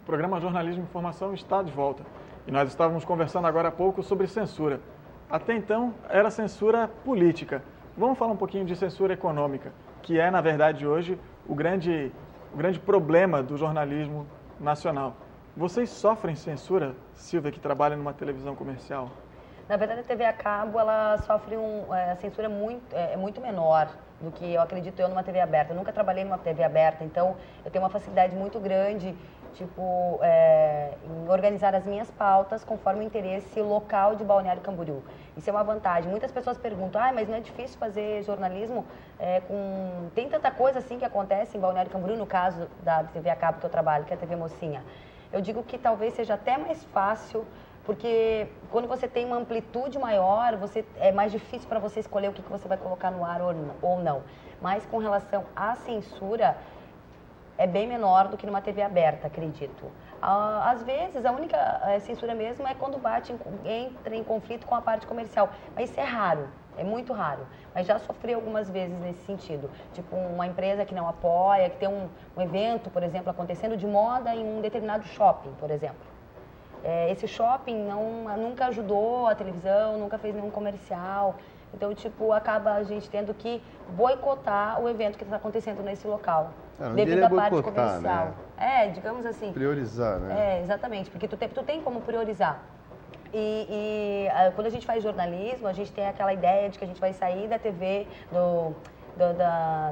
programa Jornalismo e Informação está de volta. E nós estávamos conversando agora há pouco sobre censura. Até então, era censura política. Vamos falar um pouquinho de censura econômica, que é, na verdade, hoje o grande problema do jornalismo nacional. Vocês sofrem censura, Silvia, que trabalha numa televisão comercial? Na verdade, a TV a cabo, ela sofre a censura muito menor do que eu acredito eu numa TV aberta. Eu nunca trabalhei numa TV aberta, então eu tenho uma facilidade muito grande, em organizar as minhas pautas conforme o interesse local de Balneário Camboriú. Isso é uma vantagem. Muitas pessoas perguntam, mas não é difícil fazer jornalismo tem tanta coisa assim que acontece em Balneário Camboriú, no caso da TV a cabo que eu trabalho, que é a TV Mocinha. Eu digo que talvez seja até mais fácil, porque quando você tem uma amplitude maior, é mais difícil para você escolher o que você vai colocar no ar ou não. Mas com relação à censura, é bem menor do que numa TV aberta, acredito. Às vezes, a única censura mesmo é quando entra em conflito com a parte comercial. Mas isso é raro, é muito raro. Mas já sofri algumas vezes nesse sentido. Tipo, uma empresa que não apoia, que tem um evento, por exemplo, acontecendo de moda em um determinado shopping, por exemplo. Esse shopping nunca ajudou a televisão, nunca fez nenhum comercial. Então, acaba a gente tendo que boicotar o evento que está acontecendo nesse local. Devido à parte comercial. Né? Digamos assim. Priorizar, né? Exatamente, porque tu tem como priorizar. Quando a gente faz jornalismo, a gente tem aquela ideia de que a gente vai sair da TV,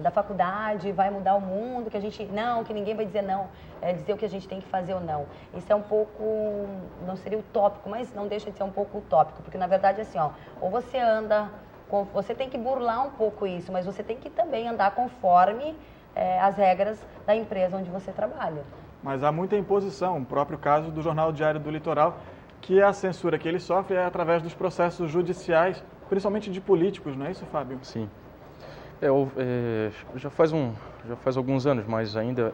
da faculdade, vai mudar o mundo, que ninguém vai dizer não, dizer o que a gente tem que fazer ou não. Isso é um pouco, não seria utópico, mas não deixa de ser um pouco utópico, porque na verdade assim, ou você você tem que burlar um pouco isso, mas você tem que também andar conforme as regras da empresa onde você trabalha. Mas há muita imposição, o próprio caso do Jornal Diário do Litoral, que a censura que ele sofre é através dos processos judiciais, principalmente de políticos, não é isso, Fábio? Sim. Já faz alguns anos, mas ainda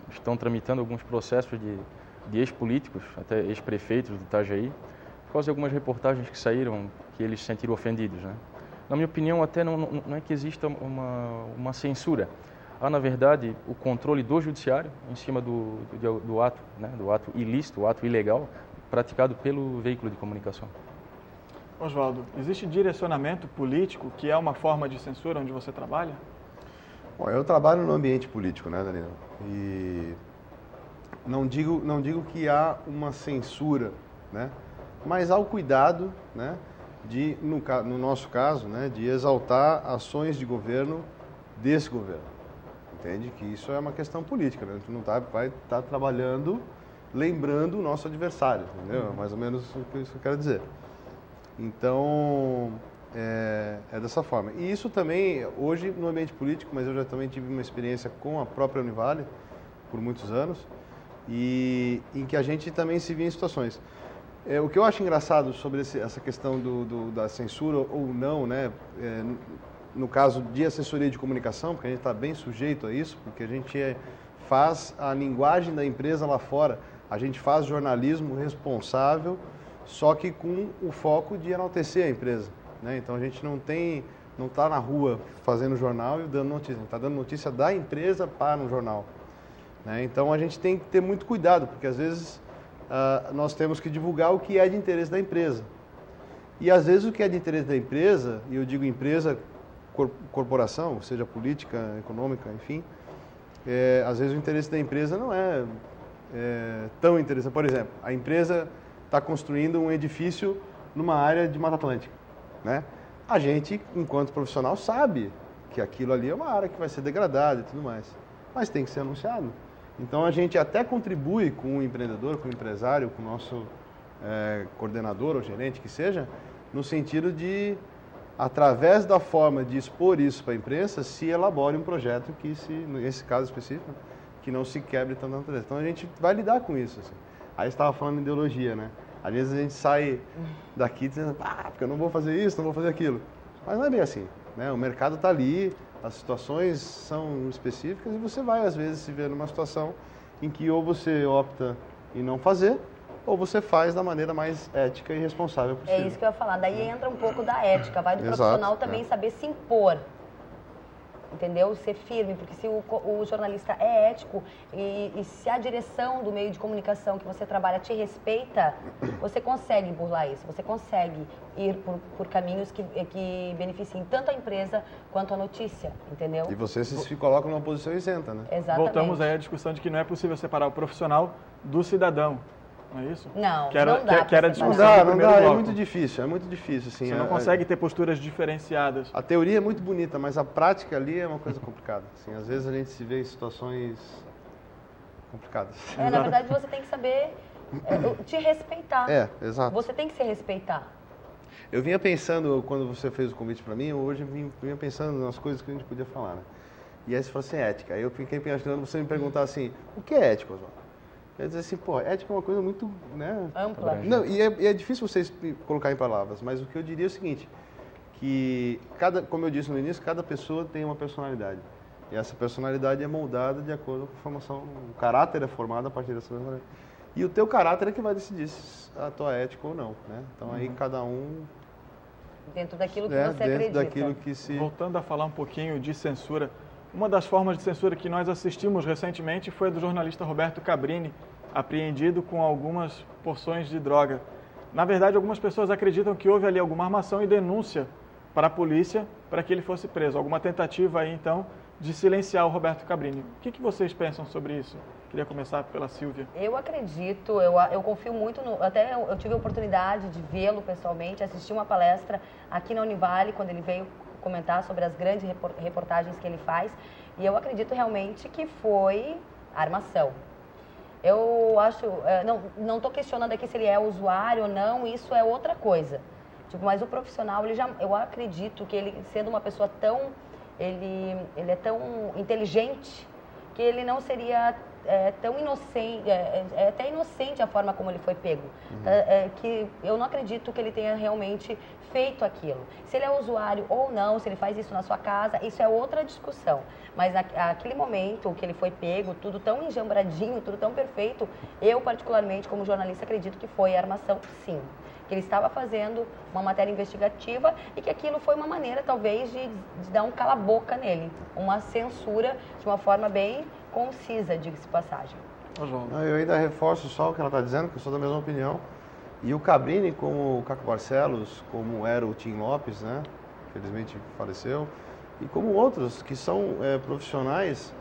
estão tramitando alguns processos de ex-políticos, até ex-prefeitos do Itajaí, por causa de algumas reportagens que saíram que eles se sentiram ofendidos, né? Na minha opinião, até não é que exista uma censura. Há, na verdade, o controle do judiciário em cima do ato, né, do ato ilícito, o ato ilegal, praticado pelo veículo de comunicação. Oswaldo, existe direcionamento político, que é uma forma de censura onde você trabalha? Bom, eu trabalho no ambiente político, né, Danilo? E não digo que há uma censura, né? Mas há o cuidado, né, no nosso caso, né, de exaltar ações de governo desse governo. Entende? Que isso é uma questão política, né? A gente não vai estar trabalhando lembrando o nosso adversário, entendeu? Mais ou menos isso que eu quero dizer. Então, é dessa forma. E isso também, hoje, no ambiente político, mas eu já também tive uma experiência com a própria Univale, por muitos anos, e em que a gente também se via em situações. O que eu acho engraçado sobre essa questão da censura ou não, né, no caso de assessoria de comunicação, porque a gente está bem sujeito a isso, porque a gente faz a linguagem da empresa lá fora, a gente faz jornalismo responsável, só que com o foco de enaltecer a empresa, né? Então a gente não está na rua fazendo jornal e dando notícia, a gente está dando notícia da empresa para um jornal, né? Então a gente tem que ter muito cuidado, porque às vezes nós temos que divulgar o que é de interesse da empresa. E às vezes o que é de interesse da empresa, e eu digo empresa, corporação, seja política, econômica, enfim, às vezes o interesse da empresa não é tão interessante. Por exemplo, a empresa está construindo um edifício numa área de Mata Atlântica, né? A gente, enquanto profissional, sabe que aquilo ali é uma área que vai ser degradada e tudo mais, mas tem que ser anunciado. Então a gente até contribui com o empreendedor, com o empresário, com o nosso coordenador ou gerente que seja, no sentido de, através da forma de expor isso para a imprensa, se elabore um projeto que, nesse caso específico, que não se quebre tanto a natureza. Então a gente vai lidar com isso, assim. Aí você estava falando de ideologia, né? Às vezes a gente sai daqui dizendo, porque eu não vou fazer isso, não vou fazer aquilo. Mas não é bem assim, né? O mercado está ali, as situações são específicas e você vai, às vezes, se ver numa situação em que ou você opta em não fazer, ou você faz da maneira mais ética e responsável possível. É isso que eu ia falar. Daí entra um pouco da ética, vai do profissional também saber se impor. entendeu? Ser firme, porque se o jornalista é ético e se a direção do meio de comunicação que você trabalha te respeita, você consegue burlar isso, você consegue ir por caminhos que beneficiem tanto a empresa quanto a notícia, entendeu? E você se coloca numa posição isenta, né? Exatamente. Voltamos aí à discussão de que não é possível separar o profissional do cidadão, não é isso? Não, que era, não dá. que era a discussão Não do primeiro dá, bloco. é muito difícil, assim. Você não consegue ter posturas diferenciadas. A teoria é muito bonita, mas a prática ali é uma coisa complicada. Assim, às vezes a gente se vê em situações complicadas. Na verdade, você tem que saber te respeitar. Exato. Você tem que se respeitar. Eu vinha pensando, quando você fez o convite para mim, hoje eu vinha pensando nas coisas que a gente podia falar, né? E aí você falou assim, ética. Aí eu fiquei pensando, você me perguntar assim, o que é ética, Oswaldo? Quer dizer assim, pô, ética é uma coisa muito, né? Ampla. Não, e é difícil vocês colocar em palavras, mas o que eu diria é o seguinte, que como eu disse no início, cada pessoa tem uma personalidade. E essa personalidade é moldada de acordo com a formação, o caráter é formado a partir dessa personalidade. E o teu caráter é que vai decidir se a tua ética ou não, né? Então aí cada um... Dentro daquilo que você acredita. Daquilo que se... Voltando a falar um pouquinho de censura, uma das formas de censura que nós assistimos recentemente foi a do jornalista Roberto Cabrini, apreendido com algumas porções de droga. Na verdade, algumas pessoas acreditam que houve ali alguma armação e denúncia para a polícia para que ele fosse preso. Alguma tentativa aí, então, de silenciar o Roberto Cabrini. O que vocês pensam sobre isso? Queria começar pela Silvia. Eu acredito, eu confio muito até eu tive a oportunidade de vê-lo pessoalmente, assistir uma palestra aqui na Univale, quando ele veio comentar sobre as grandes reportagens que ele faz, e eu acredito realmente que foi armação. Eu acho, não estou questionando aqui se ele é usuário ou não, isso é outra coisa. Tipo, mas o profissional, eu acredito que ele, sendo uma pessoa tão, ele é tão inteligente, que ele não seria tão inocente, é até inocente a forma como ele foi pego. Que eu não acredito que ele tenha realmente feito aquilo. Se ele é usuário ou não, se ele faz isso na sua casa, isso é outra discussão. Mas naquele momento que ele foi pego, tudo tão enjambradinho, tudo tão perfeito, eu particularmente, como jornalista, acredito que foi armação, sim. Que ele estava fazendo uma matéria investigativa e que aquilo foi uma maneira, talvez, de dar um cala-boca nele. Uma censura de uma forma bem concisa, diga-se passagem. Eu ainda reforço só o que ela está dizendo, que eu sou da mesma opinião. E o Cabrini, como o Caco Barcelos, como era o Tim Lopes, né? Infelizmente faleceu. E como outros que são profissionais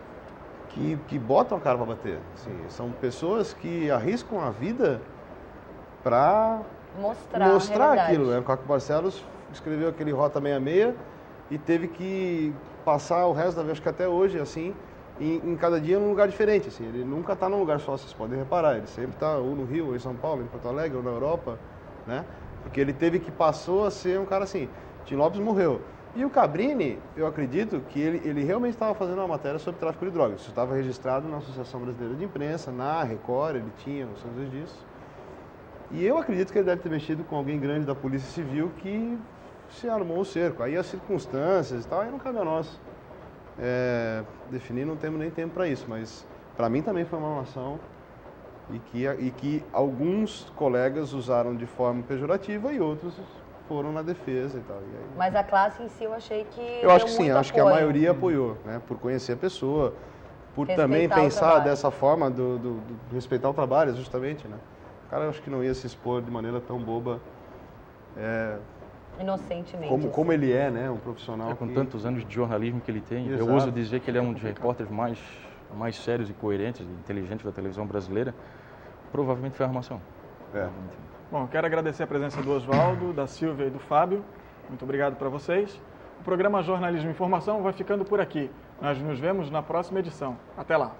que botam a cara para bater. Assim, são pessoas que arriscam a vida para mostrar aquilo. Né? O Caco Barcelos escreveu aquele Rota 66 e teve que passar o resto da vida, acho que até hoje, assim, em cada dia num lugar diferente. Assim. Ele nunca está num lugar só, vocês podem reparar. Ele sempre está ou no Rio, ou em São Paulo, em Porto Alegre, ou na Europa, né? Porque ele passou a ser um cara assim. Tim Lopes morreu. E o Cabrini, eu acredito que ele realmente estava fazendo uma matéria sobre tráfico de drogas. Isso estava registrado na Associação Brasileira de Imprensa, na Record, ele tinha noções disso. E eu acredito que ele deve ter mexido com alguém grande da Polícia Civil que se armou o cerco. Aí as circunstâncias e tal, aí não cabe a nós definir, não temos nem tempo para isso. Mas para mim também foi uma ação e que alguns colegas usaram de forma pejorativa e outros foram na defesa e tal. E aí... Mas a classe em si eu achei que eu acho que sim, muito acho que a maioria apoiou, né? Por conhecer a pessoa, por respeitar também pensar dessa forma, do respeitar o trabalho, justamente, né? O cara, eu acho que não ia se expor de maneira tão boba. Inocentemente. Como ele é, né? Um profissional. Com tantos anos de jornalismo que ele tem, Exato. Eu ouso dizer que ele é um dos repórteres mais sérios e coerentes e inteligentes da televisão brasileira. Provavelmente foi armação. Bom, quero agradecer a presença do Oswaldo, da Silvia e do Fábio. Muito obrigado para vocês. O programa Jornalismo e Informação vai ficando por aqui. Nós nos vemos na próxima edição. Até lá.